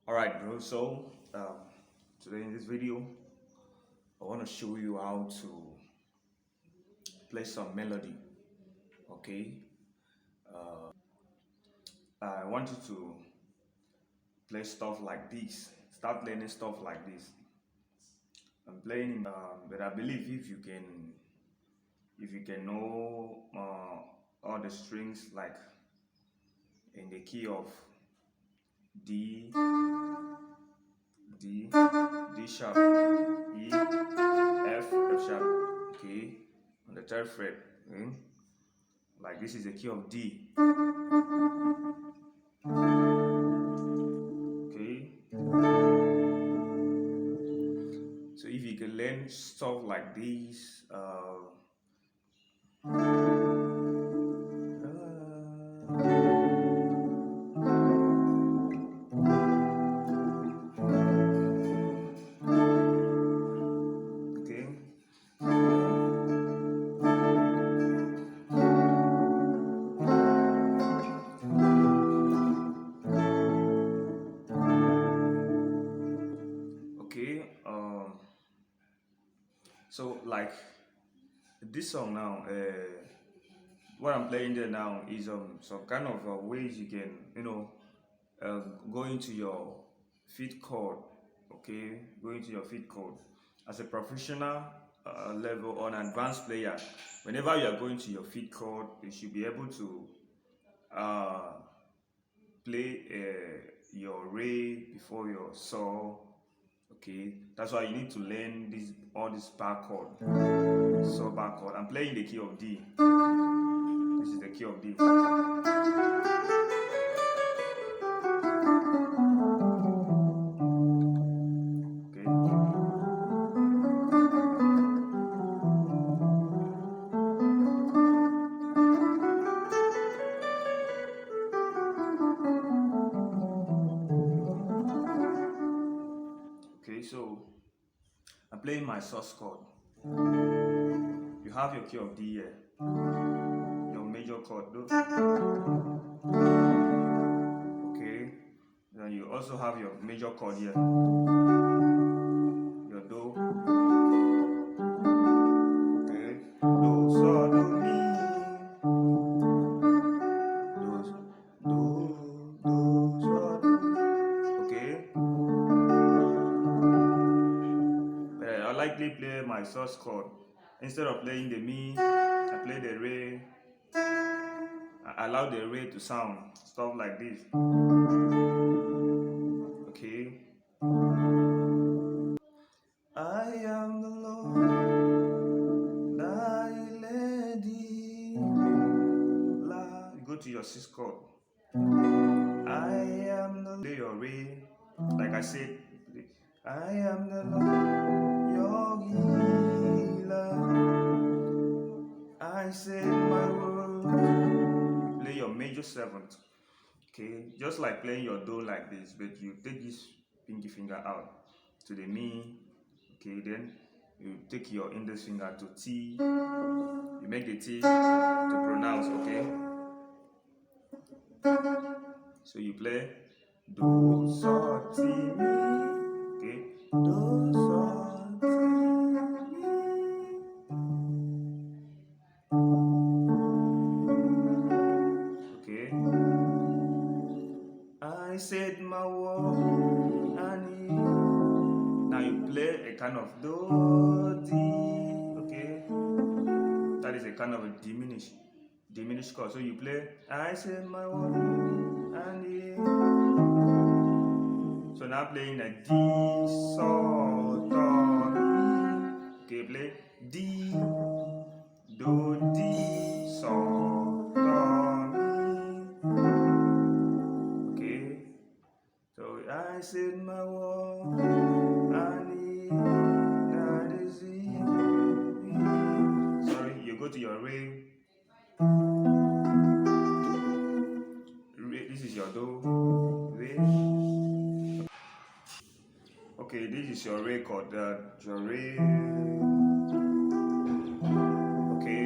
Alright bro, so today in this video I want to show you how to play some melody. Okay, I want you to play stuff like this, start learning stuff like this. I'm playing but I believe if you can know all the strings like in the key of D, D sharp, E, F sharp, okay, on the third fret, okay? Like this is the key of D, okay? So if you can learn stuff like this, okay, okay, so like this song now, what I'm playing there now is some kind of ways you can go into your feet chord, okay, go into your feet chord as a professional level or an advanced player. Whenever you are going to your feet chord, you should be able to play your re before your sol. Okay, that's why you need to learn all this bar chord, so bar chord. I'm playing the key of D. This is the key of D. Okay. Okay, so I'm playing my sus chord. You have your key of D here, your major chord, though. Okay, then you also have your major chord here, your do. Okay, do, so, do, mi, do, so, do. Okay, but I likely play my sus chord. Instead of playing the mi, I play the re. I allow the re to sound, stuff like this. Okay. I am the Lord, thy lady. You go to your sixth chord. I am the play your re. Like I said, I am the Lord, your healer. I said my word. Play your major seventh. Okay, just like playing your do like this, but you take this pinky finger out to the mi. Okay, then you take your index finger to T. You make the T to pronounce. Okay, so you play do so ti mi. Okay, do so ti mi. Okay, I said my word and now you play a kind of do di. Okay, that is a kind of a diminished chord. So you play I said my word and so now playing a D, sol, do, mi. Okay, play D, do, D, sol, do, mi. Okay, so I said my word, and that is it. Sorry, you go to your re. This is your do, re. Okay, this is your re chord, your re. Okay,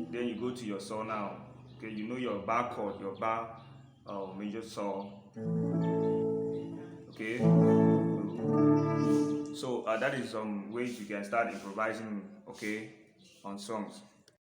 then you go to your sol now. Okay, you know your bar chord, your bar major sol. Okay. So that is some ways you can start improvising, okay, on songs.